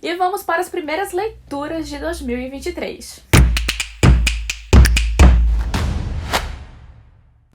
E vamos para as primeiras leituras de 2023.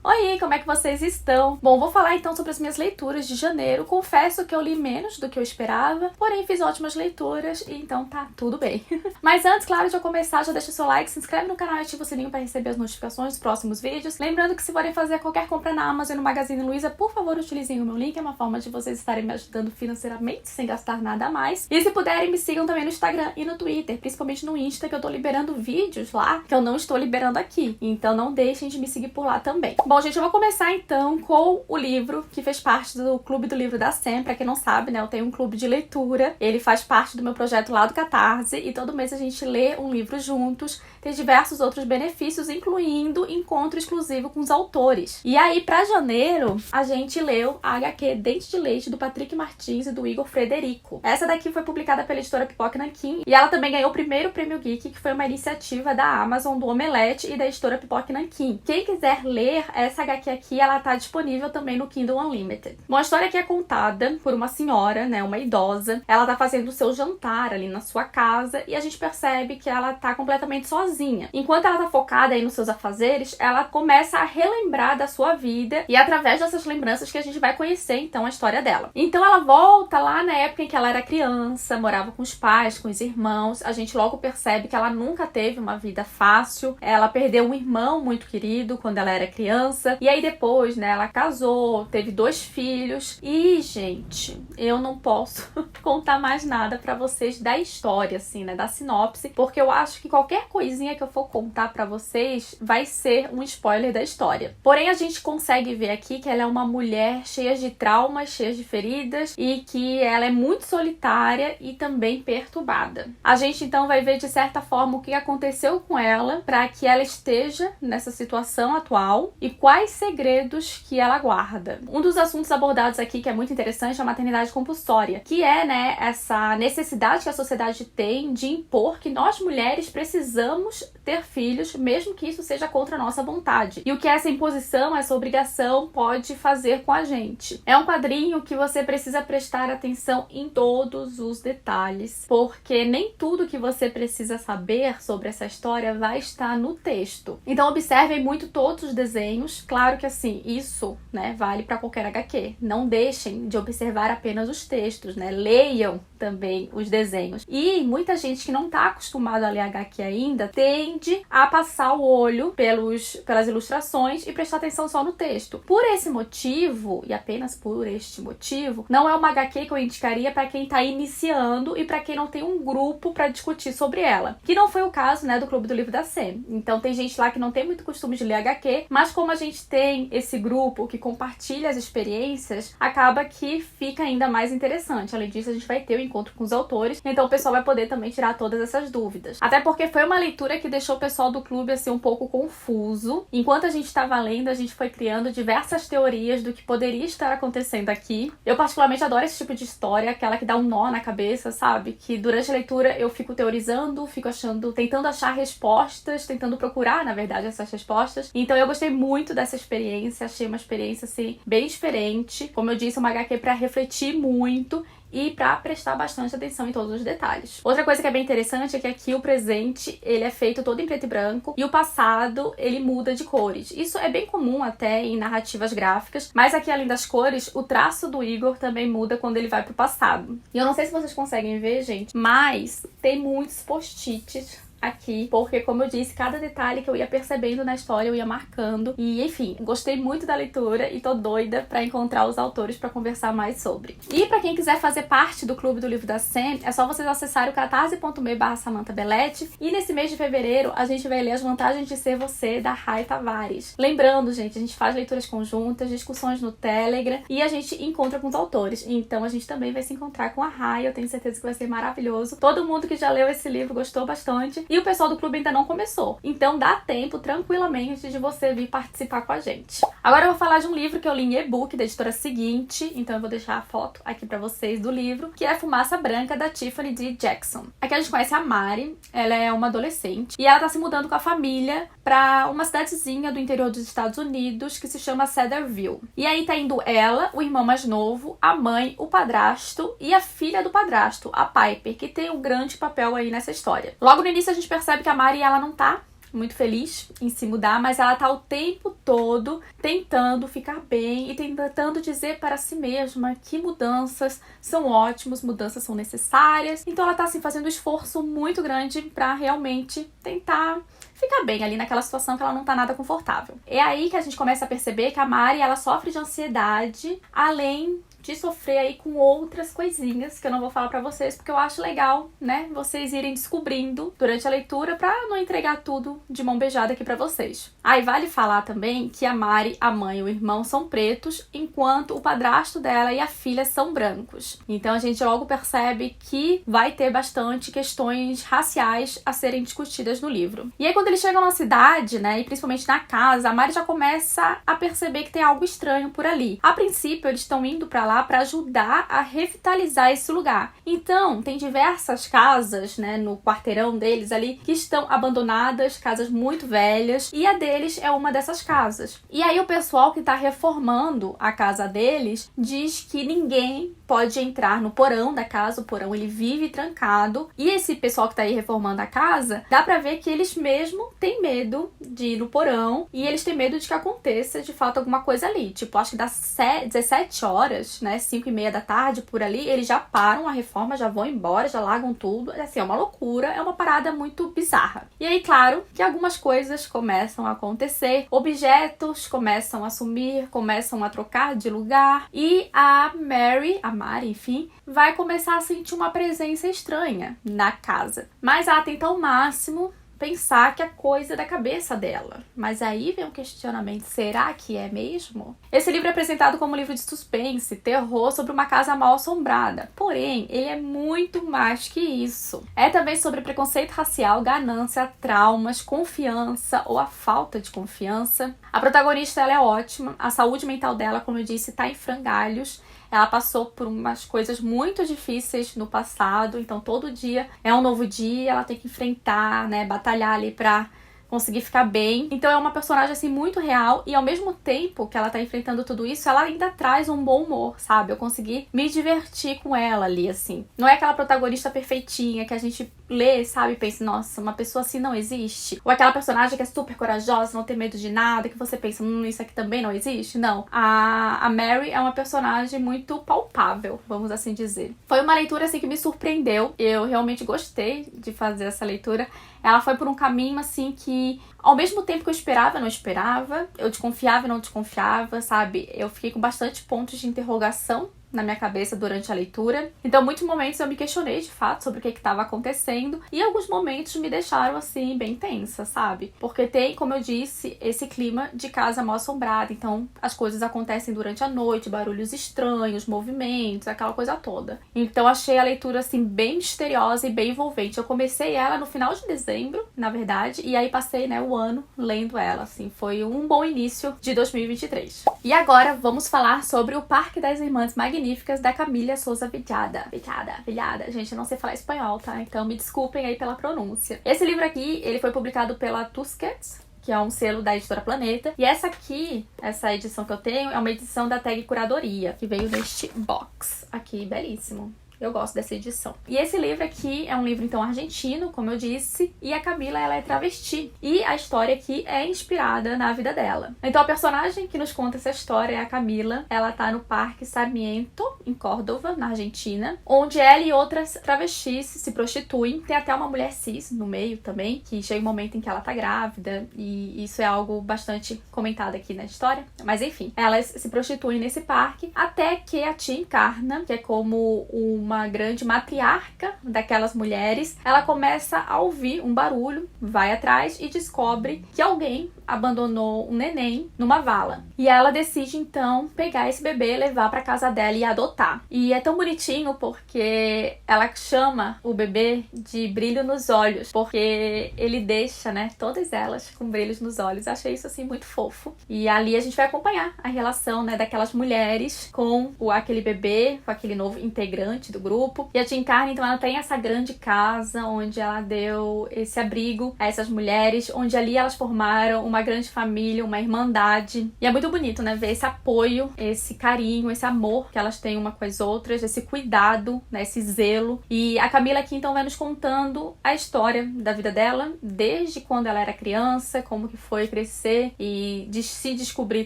Oi, como é que vocês estão? Bom, vou falar então sobre as minhas leituras de janeiro. Confesso que eu li menos do que eu esperava, porém fiz ótimas leituras e então tá tudo bem. Mas antes, claro, de eu começar, já deixa seu like, se inscreve no canal e ativa o sininho para receber as notificações dos próximos vídeos. Lembrando que se forem fazer qualquer compra na Amazon e no Magazine Luiza, por favor, utilizem o meu link, é uma forma de vocês estarem me ajudando financeiramente, sem gastar nada a mais. E se puderem, me sigam também no Instagram e no Twitter, principalmente no Insta, que eu tô liberando vídeos lá, que eu não estou liberando aqui. Então não deixem de me seguir por lá também. Bom, gente, eu vou começar então com o livro que fez parte do Clube do Livro da Sam. Pra quem não sabe, né, eu tenho um clube de leitura. Ele faz parte do meu projeto lá do Catarse e todo mês a gente lê um livro juntos. Tem diversos outros benefícios, incluindo encontro exclusivo com os autores. E aí, pra janeiro, a gente leu a HQ Dente de Leite, do Patrick Martins e do Igor Frederico. Essa daqui foi publicada pela editora Pipoca Nanquim e ela também ganhou o primeiro prêmio Geek, que foi uma iniciativa da Amazon, do Omelete e da editora Pipoca Nanquim. Quem quiser ler essa HQ aqui, ela tá disponível também no Kindle Unlimited. Bom, a história aqui é contada por uma senhora, né, uma idosa. Ela tá fazendo o seu jantar ali na sua casa e a gente percebe que ela tá completamente sozinha. Enquanto ela tá focada aí nos seus afazeres, ela começa a relembrar da sua vida e é através dessas lembranças que a gente vai conhecer então a história dela. Então ela volta lá na época em que ela era criança, morava com os pais, com os irmãos. A gente logo percebe que ela nunca teve uma vida fácil. Ela perdeu um irmão muito querido quando ela era criança. E aí depois, né, ela casou, teve 2 filhos. E, gente, eu não posso contar mais nada pra vocês da história, assim, né, da sinopse, porque eu acho que qualquer coisinha que eu for contar pra vocês vai ser um spoiler da história. Porém, a gente consegue ver aqui que ela é uma mulher cheia de traumas, cheia de feridas e que ela é muito solitária e também perturbada. A gente, então, vai ver de certa forma o que aconteceu com ela pra que ela esteja nessa situação atual e quais segredos que ela guarda. Um dos assuntos abordados aqui que é muito interessante é a maternidade compulsória, que é, né, essa necessidade que a sociedade tem de impor que nós mulheres precisamos ter filhos, mesmo que isso seja contra a nossa vontade. E o que essa imposição, essa obrigação pode fazer com a gente. É um quadrinho que você precisa prestar atenção em todos os detalhes, porque nem tudo que você precisa saber sobre essa história vai estar no texto. Então observem muito todos os desenhos. Claro que assim, isso, né, vale para qualquer HQ. Não deixem de observar apenas os textos, né? Leiam também os desenhos. E muita gente que não tá acostumada a ler HQ ainda tende a passar o olho pelas ilustrações e prestar atenção só no texto. Por esse motivo, e apenas por este motivo, não é uma HQ que eu indicaria para quem tá iniciando e para quem não tem um grupo para discutir sobre ela. Que não foi o caso, né, do Clube do Livro da Sam. Então tem gente lá que não tem muito costume de ler HQ, mas como a gente tem esse grupo que compartilha as experiências, acaba que fica ainda mais interessante. Além disso, a gente vai ter o encontro com os autores, então o pessoal vai poder também tirar todas essas dúvidas. Até porque foi uma leitura que deixou o pessoal do clube assim um pouco confuso. Enquanto a gente estava lendo, a gente foi criando diversas teorias do que poderia estar acontecendo aqui. Eu particularmente adoro esse tipo de história, aquela que dá um nó na cabeça, sabe? Que durante a leitura eu fico teorizando, fico tentando achar respostas, tentando procurar, na verdade, essas respostas. Então eu gostei muito dessa experiência, achei uma experiência assim bem diferente. Como eu disse, uma HQ para refletir muito e para prestar bastante atenção em todos os detalhes. Outra coisa que é bem interessante é que aqui o presente, ele é feito todo em preto e branco e o passado, ele muda de cores. Isso é bem comum até em narrativas gráficas, mas aqui além das cores, o traço do Igor também muda quando ele vai pro passado. E eu não sei se vocês conseguem ver, gente, mas tem muitos post-its aqui, porque como eu disse, cada detalhe que eu ia percebendo na história eu ia marcando e enfim, gostei muito da leitura e tô doida pra encontrar os autores pra conversar mais sobre. E pra quem quiser fazer parte do Clube do Livro da Sam, é só vocês acessarem o catarse.me/SamanthaBelletti e nesse mês de fevereiro a gente vai ler As Vantagens de Ser Você, da Rai Tavares. Lembrando, gente, a gente faz leituras conjuntas, discussões no Telegram e a gente encontra com os autores, então a gente também vai se encontrar com a Rai, eu tenho certeza que vai ser maravilhoso. Todo mundo que já leu esse livro gostou bastante e o pessoal do clube ainda não começou. Então dá tempo tranquilamente de você vir participar com a gente. Agora eu vou falar de um livro que eu li em e-book da editora Seguinte, então eu vou deixar a foto aqui pra vocês do livro, que é Fumaça Branca, da Tiffany D. Jackson. Aqui a gente conhece a Mari, ela é uma adolescente e ela tá se mudando com a família pra uma cidadezinha do interior dos Estados Unidos que se chama Cedarville. E aí tá indo ela, o irmão mais novo, a mãe, o padrasto e a filha do padrasto, a Piper, que tem um grande papel aí nessa história. Logo no início a gente percebe que a Mari, ela não tá muito feliz em se mudar, mas ela tá o tempo todo tentando ficar bem e tentando dizer para si mesma que mudanças são ótimas, mudanças são necessárias. Então ela tá assim fazendo um esforço muito grande pra realmente tentar ficar bem ali naquela situação que ela não tá nada confortável. É aí que a gente começa a perceber que a Mari, ela sofre de ansiedade, além de sofrer aí com outras coisinhas que eu não vou falar pra vocês, porque eu acho legal, né, vocês irem descobrindo durante a leitura pra não entregar tudo de mão beijada aqui pra vocês. Aí vale falar também que a Mari, a mãe e o irmão são pretos, enquanto o padrasto dela e a filha são brancos. Então a gente logo percebe que vai ter bastante questões raciais a serem discutidas no livro. E aí quando eles chegam na cidade, né, e principalmente na casa, a Mari já começa a perceber que tem algo estranho por ali. A princípio eles estão indo pra lá para ajudar a revitalizar esse lugar. Então, tem diversas casas, né, no quarteirão deles ali, que estão abandonadas, casas muito velhas, e a deles é uma dessas casas. E aí o pessoal que tá reformando a casa deles diz que ninguém pode entrar no porão da casa, o porão ele vive trancado, e esse pessoal que tá aí reformando a casa, dá pra ver que eles mesmo têm medo de ir no porão, e eles têm medo de que aconteça de fato alguma coisa ali. Tipo, acho que das 17 horas, né, 5:30 da tarde, por ali, eles já param a reforma, já vão embora, já largam tudo. Assim, é uma loucura, é uma parada muito bizarra. E aí, claro, que algumas coisas começam a acontecer, objetos começam a sumir, começam a trocar de lugar, e a Mari, enfim, vai começar a sentir uma presença estranha na casa. Mas ela tenta ao máximo pensar que é coisa da cabeça dela. Mas aí vem um questionamento, será que é mesmo? Esse livro é apresentado como um livro de suspense, terror sobre uma casa mal assombrada. Porém, ele é muito mais que isso. É também sobre preconceito racial, ganância, traumas, confiança ou a falta de confiança. A protagonista, ela é ótima. A saúde mental dela, como eu disse, tá em frangalhos. Ela passou por umas coisas muito difíceis no passado, então todo dia é um novo dia, ela tem que enfrentar, né, batalhar ali pra conseguir ficar bem. Então é uma personagem assim muito real e ao mesmo tempo que ela tá enfrentando tudo isso, ela ainda traz um bom humor, sabe? Eu consegui me divertir com ela ali, assim. Não é aquela protagonista perfeitinha que a gente lê, sabe? E pensa, nossa, uma pessoa assim não existe. Ou aquela personagem que é super corajosa, não tem medo de nada, que você pensa, isso aqui também não existe. Não. A Mary é uma personagem muito palpável, vamos assim dizer. Foi uma leitura assim que me surpreendeu. Eu realmente gostei de fazer essa leitura. Ela foi por um caminho assim que, ao mesmo tempo que eu esperava, não esperava. Eu desconfiava e não desconfiava, sabe? Eu fiquei com bastante pontos de interrogação na minha cabeça durante a leitura. Então, em muitos momentos eu me questionei, de fato, sobre o que estava acontecendo. E alguns momentos me deixaram, assim, bem tensa, sabe? Porque tem, como eu disse, esse clima de casa mal assombrada. Então, as coisas acontecem durante a noite, barulhos estranhos, movimentos, aquela coisa toda. Então, achei a leitura, assim, bem misteriosa e bem envolvente. Eu comecei ela no final de dezembro, na verdade, e aí passei, né, o ano lendo ela, assim. Foi um bom início de 2023. E agora, vamos falar sobre O Parque das Irmãs Magníficas, da Camila Souza Villada. Gente, eu não sei falar espanhol, tá? Então me desculpem aí pela pronúncia. Esse livro aqui, ele foi publicado pela Tusquets, que é um selo da editora Planeta. E essa aqui, essa edição que eu tenho, é uma edição da Tag Curadoria, que veio neste box aqui, belíssimo. Eu gosto dessa edição. E esse livro aqui é um livro, então, argentino, como eu disse. E a Camila, ela é travesti. E a história aqui é inspirada na vida dela. Então, a personagem que nos conta essa história é a Camila. Ela tá no Parque Sarmiento, em Córdoba, na Argentina. Onde ela e outras travestis se prostituem. Tem até uma mulher cis no meio também. Que chega um momento em que ela tá grávida. E isso é algo bastante comentado aqui na história. Mas, enfim. Elas se prostituem nesse parque. Até que a tia encarna, que é como uma grande matriarca daquelas mulheres, ela começa a ouvir um barulho, vai atrás e descobre que alguém abandonou um neném numa vala. E ela decide, então, pegar esse bebê, levar pra casa dela e adotar. E é tão bonitinho porque ela chama o bebê de Brilho nos Olhos, porque ele deixa, né, todas elas com brilhos nos olhos. Eu achei isso, assim, muito fofo. E ali a gente vai acompanhar a relação, né, daquelas mulheres com aquele bebê, com aquele novo integrante do grupo. E a Teen Carney, então, ela tem essa grande casa onde ela deu esse abrigo a essas mulheres, onde ali elas formaram uma grande família, uma irmandade. E é muito bonito, né, ver esse apoio, esse carinho, esse amor que elas têm uma com as outras, esse cuidado, né, esse zelo. E a Camila aqui, então, vai nos contando a história da vida dela, desde quando ela era criança, como que foi crescer e de se descobrir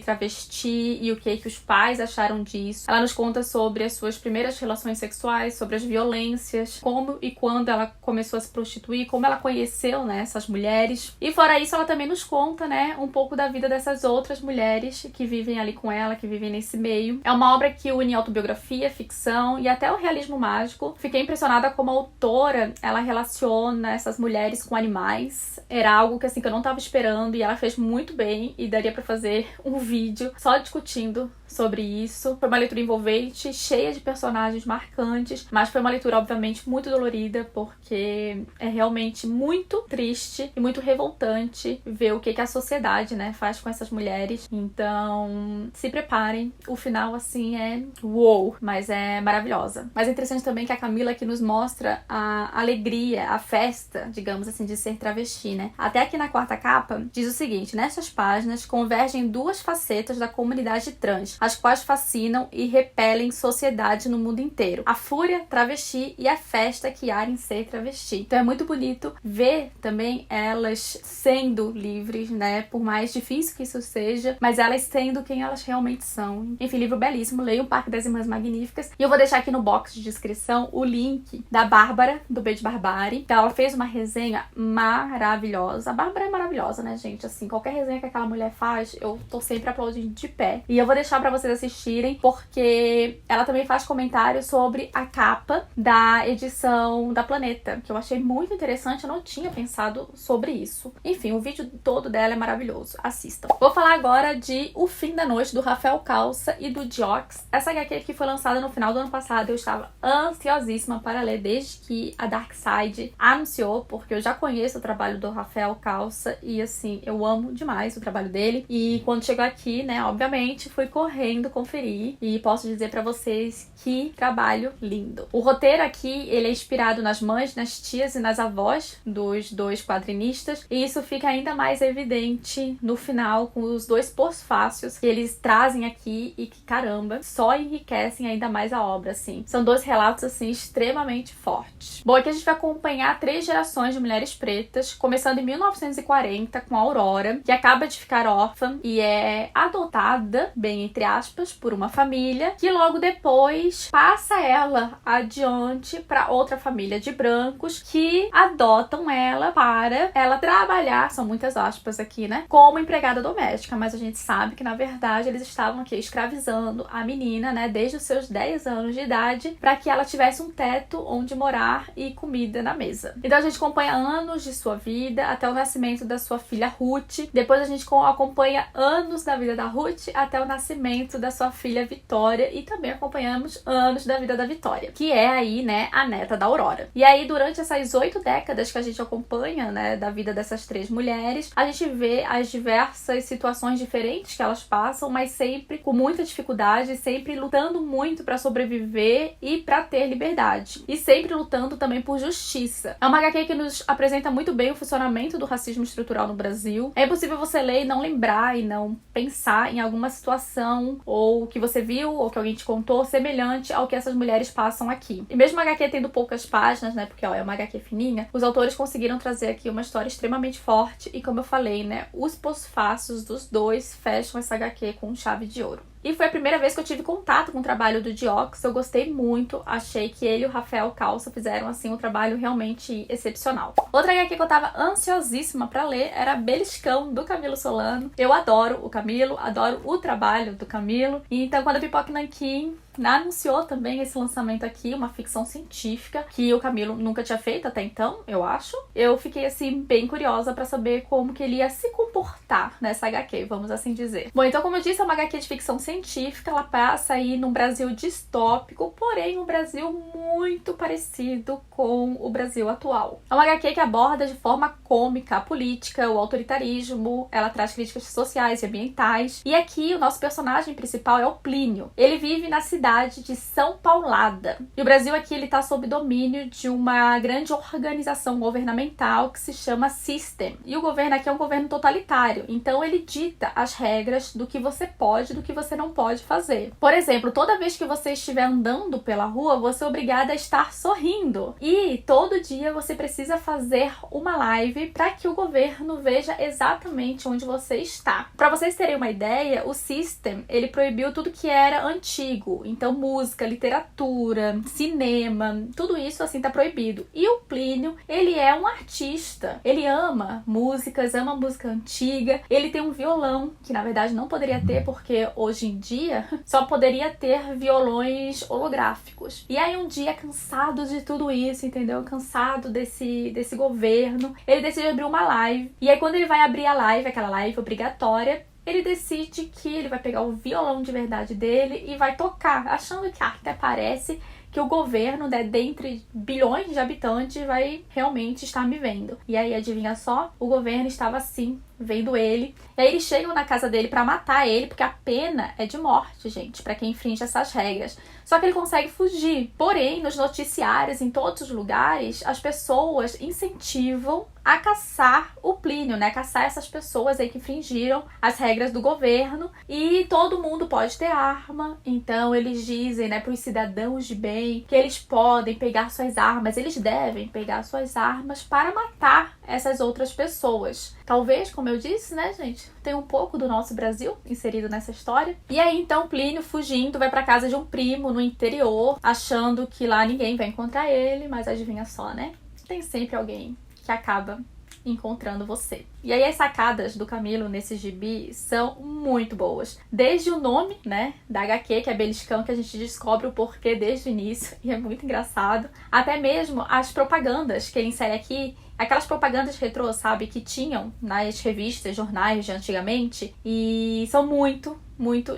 travesti e o que os pais acharam disso. Ela nos conta sobre as suas primeiras relações sexuais, sobre as violências, como e quando ela começou a se prostituir, como ela conheceu, né, essas mulheres. E fora isso, ela também nos conta, né, um pouco da vida dessas outras mulheres que vivem ali com ela, que vivem nesse meio. É uma obra que une autobiografia, ficção e até o realismo mágico. Fiquei impressionada como a autora, ela relaciona essas mulheres com animais. Era algo que, assim, que eu não tava esperando e ela fez muito bem e daria pra fazer um vídeo só discutindo sobre isso. Foi uma leitura envolvente, cheia de personagens marcantes, mas foi uma leitura, obviamente, muito dolorida, porque é realmente muito triste e muito revoltante ver o que a sociedade, né, faz com essas mulheres. Então, se preparem. O final, assim, é uou, mas é maravilhosa. Mas é interessante também que a Camila aqui nos mostra a alegria, a festa, digamos assim, de ser travesti, né? Até aqui na quarta capa, diz o seguinte: nessas páginas convergem duas facetas da comunidade trans, as quais fascinam e repelem sociedade no mundo inteiro. A fúria travesti e a festa que há em ser travesti. Então é muito bonito ver também elas sendo livres, né? Por mais difícil que isso seja, mas elas sendo quem elas realmente são. Enfim, livro belíssimo. Leiam O Parque das Irmãs Magníficas. E eu vou deixar aqui no box de descrição o link da Bárbara, do Beijo Barbari. Então ela fez uma resenha maravilhosa. A Bárbara é maravilhosa, né, gente? Assim, qualquer resenha que aquela mulher faz, eu tô sempre aplaudindo de pé. E eu vou deixar pra vocês assistirem, porque ela também faz comentários sobre a capa da edição da Planeta, que eu achei muito interessante, eu não tinha pensado sobre isso. Enfim, o vídeo todo dela é maravilhoso, assistam. Vou falar agora de O Fim da Noite, do Rafael Calça e do Diox. Essa HQ aqui foi lançada no final do ano passado, eu estava ansiosíssima para ler desde que a Dark Side anunciou, porque eu já conheço o trabalho do Rafael Calça e, assim, eu amo demais o trabalho dele. E quando chegou aqui, né, obviamente, fui correndo conferir e posso dizer pra vocês que trabalho lindo. O roteiro aqui, ele é inspirado nas mães, nas tias e nas avós dos dois quadrinistas, e isso fica ainda mais evidente no final com os dois pós-fácios que eles trazem aqui e que, caramba, só enriquecem ainda mais a obra, assim. São dois relatos, assim, extremamente fortes. Bom, aqui a gente vai acompanhar 3 gerações de mulheres pretas, começando em 1940 com a Aurora, que acaba de ficar órfã e é adotada, bem entre aspas, por uma família, que logo depois passa ela adiante para outra família de brancos que adotam ela para ela trabalhar, são muitas aspas aqui, né, como empregada doméstica, mas a gente sabe que na verdade eles estavam aqui escravizando a menina, né, desde os seus 10 anos de idade, para que ela tivesse um teto onde morar e comida na mesa. Então a gente acompanha anos de sua vida até o nascimento da sua filha Ruth, depois a gente acompanha anos da vida da Ruth até o nascimento da sua filha Vitória, e também acompanhamos anos da vida da Vitória, que é aí, né, a neta da Aurora. E aí, durante essas 8 décadas que a gente acompanha, né, da vida dessas 3 mulheres, a gente vê as diversas situações diferentes que elas passam, mas sempre com muita dificuldade, sempre lutando muito para sobreviver e para ter liberdade. E sempre lutando também por justiça. É uma HQ que nos apresenta muito bem o funcionamento do racismo estrutural no Brasil. É impossível você ler e não lembrar e não pensar em alguma situação ou que você viu ou que alguém te contou semelhante ao que essas mulheres passam aqui. E mesmo a HQ tendo poucas páginas, né, porque ó, é uma HQ fininha, os autores conseguiram trazer aqui uma história extremamente forte e, como eu falei, né, os pós-fácios dos dois fecham essa HQ com chave de ouro. E foi a primeira vez que eu tive contato com o trabalho do Diox, eu gostei muito, achei que ele e o Rafael Calça fizeram, assim, um trabalho realmente excepcional. Outra HQ que eu tava ansiosíssima pra ler era Beliscão, do Camilo Solano. Eu adoro o Camilo, adoro o trabalho do Camilo, e então quando eu vi Pipoca Nanquim, anunciou também esse lançamento aqui, uma ficção científica, que o Camilo nunca tinha feito até então, eu acho. Eu fiquei, assim, bem curiosa pra saber como que ele ia se comportar nessa HQ, vamos assim dizer. Bom, então, como eu disse, é uma HQ de ficção científica, ela passa aí num Brasil distópico, porém um Brasil muito parecido com o Brasil atual. É uma HQ que aborda de forma cômica a política, o autoritarismo, ela traz críticas sociais e ambientais. E aqui o nosso personagem principal é o Plínio. Ele vive na cidade de São Paulada. E o Brasil aqui ele tá sob domínio de uma grande organização governamental que se chama System. E o governo aqui é um governo totalitário. Então ele dita as regras do que você pode e do que você não pode fazer. Por exemplo, toda vez que você estiver andando pela rua, você é obrigada a estar sorrindo. E todo dia você precisa fazer uma live para que o governo veja exatamente onde você está. Para vocês terem uma ideia, o System, ele proibiu tudo que era antigo. Então, música, literatura, cinema, tudo isso assim tá proibido. E o Plínio, ele é um artista. Ele ama músicas, ama música antiga. Ele tem um violão, que na verdade não poderia ter, porque hoje em dia só poderia ter violões holográficos. E aí um dia, cansado de tudo isso, entendeu? Cansado desse governo, ele decide abrir uma live. E aí quando ele vai abrir a live, aquela live obrigatória, ele decide que ele vai pegar o violão de verdade dele e vai tocar, achando que até parece que o governo, né, dentre bilhões de habitantes, vai realmente estar me vendo. E aí, adivinha só? O governo estava assim, vendo ele. E aí eles chegam na casa dele pra matar ele, porque a pena é de morte, gente, pra quem infringe essas regras. Só que ele consegue fugir. Porém, nos noticiários, em todos os lugares, as pessoas incentivam a caçar o Plínio, né? Caçar essas pessoas aí que infringiram as regras do governo. E todo mundo pode ter arma. Então, eles dizem, né, pros cidadãos de bem que eles podem pegar suas armas, eles devem pegar suas armas para matar essas outras pessoas. Talvez, como eu disse, né, gente, tem um pouco do nosso Brasil inserido nessa história. E aí, então, Plínio, fugindo, vai pra casa de um primo no interior, achando que lá ninguém vai encontrar ele, mas adivinha só, né? Tem sempre alguém que acaba encontrando você. E aí as sacadas do Camilo nesse gibi são muito boas. Desde o nome, né, da HQ, que é Beliscão, que a gente descobre o porquê desde o início, e é muito engraçado. Até mesmo as propagandas que ele insere aqui, aquelas propagandas retrô, sabe, que tinham nas revistas, jornais de antigamente, e são muito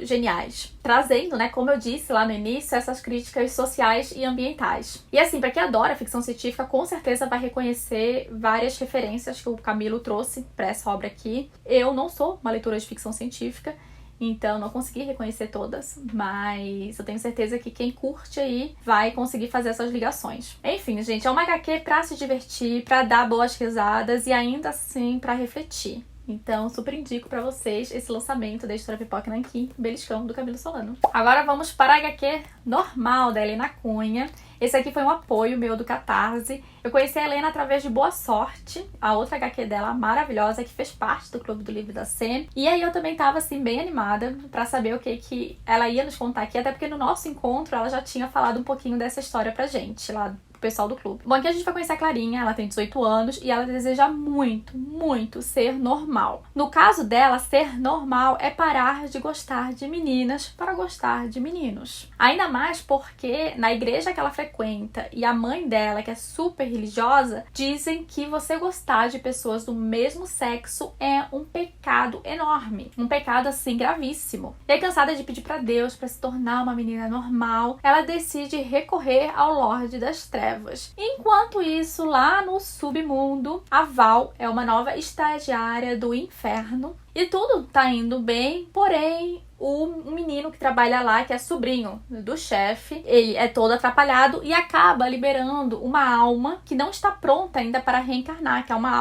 geniais. Trazendo, né, como eu disse lá no início, essas críticas sociais e ambientais. E assim, pra quem adora ficção científica, com certeza vai reconhecer várias referências que o Camilo trouxe pra essa obra aqui. Eu não sou uma leitora de ficção científica, então não consegui reconhecer todas, mas eu tenho certeza que quem curte aí vai conseguir fazer essas ligações. Enfim, gente, é uma HQ pra se divertir, pra dar boas risadas e ainda assim pra refletir. Então, super indico pra vocês esse lançamento da Editora Pipoca Nanquim, Beliscão, do Camilo Solano. Agora vamos para a HQ normal da Helena Cunha. Esse aqui foi um apoio meu do Catarse. Eu conheci a Helena através de Boa Sorte, a outra HQ dela maravilhosa, que fez parte do Clube do Livro da Sê. E aí eu também tava, assim, bem animada pra saber o que ela ia nos contar aqui, até porque no nosso encontro ela já tinha falado um pouquinho dessa história pra gente, lá do pessoal do clube. Bom, aqui a gente vai conhecer a Clarinha, ela tem 18 anos e ela deseja muito ser normal. No caso dela, ser normal é parar de gostar de meninas para gostar de meninos. Ainda mais porque na igreja que ela frequenta e a mãe dela, que é super religiosa, dizem que você gostar de pessoas do mesmo sexo é um pecado enorme. Um pecado, assim, gravíssimo. E aí, cansada de pedir pra Deus pra se tornar uma menina normal, ela decide recorrer ao Lorde das Trevas. Enquanto isso, lá no submundo, a Val é uma nova estagiária do inferno e tudo tá indo bem, porém um menino que trabalha lá, que é sobrinho do chefe, ele é todo atrapalhado e acaba liberando uma alma que não está pronta ainda para reencarnar, que é uma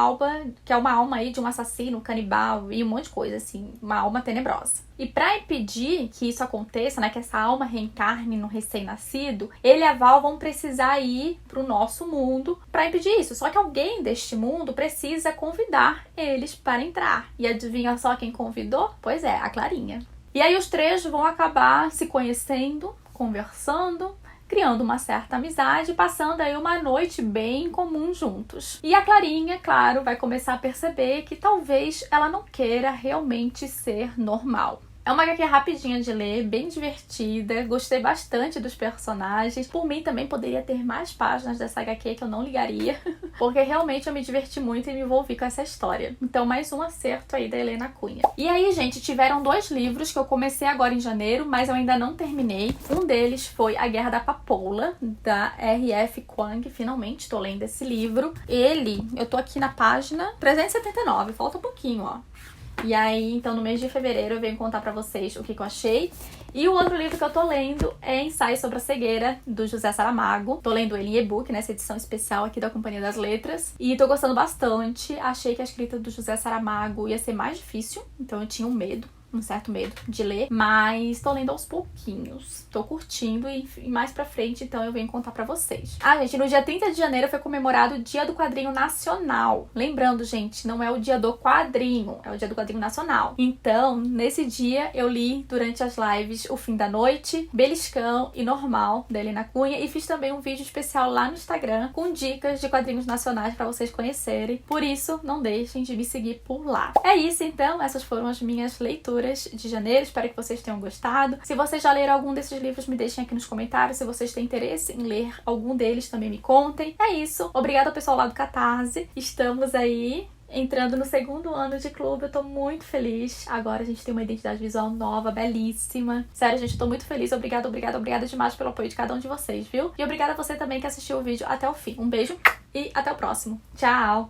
alma aí de um assassino, canibal e um monte de coisa, assim, uma alma tenebrosa. E para impedir que isso aconteça, né, que essa alma reencarne no recém-nascido, ele e a Val vão precisar ir pro nosso mundo para impedir isso. Só que alguém deste mundo precisa convidar eles para entrar. E adivinha só quem convidou? Pois é, a Clarinha. E aí os três vão acabar se conhecendo, conversando, criando uma certa amizade, passando aí uma noite bem comum juntos. E a Clarinha, claro, vai começar a perceber que talvez ela não queira realmente ser normal. É uma HQ rapidinha de ler, bem divertida, gostei bastante dos personagens. Por mim também poderia ter mais páginas dessa HQ que eu não ligaria, porque realmente eu me diverti muito e me envolvi com essa história. Então mais um acerto aí da Helena Cunha. E aí, gente, tiveram 2 livros que eu comecei agora em janeiro, mas eu ainda não terminei. Um deles foi A Guerra da Papoula, da R.F. Kuang. Finalmente tô lendo esse livro. Eu tô aqui na página 379, falta um pouquinho, ó. E aí, então, no mês de fevereiro eu venho contar pra vocês o que eu achei. E o outro livro que eu tô lendo é Ensaio sobre a Cegueira, do José Saramago. Tô lendo ele em e-book, nessa edição especial aqui da Companhia das Letras. E tô gostando bastante. Achei que a escrita do José Saramago ia ser mais difícil, então eu tinha um certo medo de ler, mas tô lendo aos pouquinhos. Tô curtindo e mais pra frente, então eu venho contar pra vocês. Ah, gente, no dia 30 de janeiro foi comemorado o Dia do Quadrinho Nacional. Lembrando, gente, não é o Dia do Quadrinho, é o Dia do Quadrinho Nacional. Então, nesse dia, eu li durante as lives O Fim da Noite, Beliscão e Normal, da Helena Cunha, e fiz também um vídeo especial lá no Instagram com dicas de quadrinhos nacionais pra vocês conhecerem. Por isso, não deixem de me seguir por lá. É isso, então. Essas foram as minhas leituras de janeiro, espero que vocês tenham gostado. Se vocês já leram algum desses livros, me deixem aqui nos comentários. Se vocês têm interesse em ler algum deles, também me contem. É isso, obrigada ao pessoal lá do Catarse. Estamos aí entrando no 2º ano de clube, eu tô muito feliz. Agora a gente tem uma identidade visual nova, belíssima. Sério, gente, eu tô muito feliz. Obrigada demais pelo apoio de cada um de vocês, viu? E obrigada a você também que assistiu o vídeo até o fim. Um beijo e até o próximo. Tchau!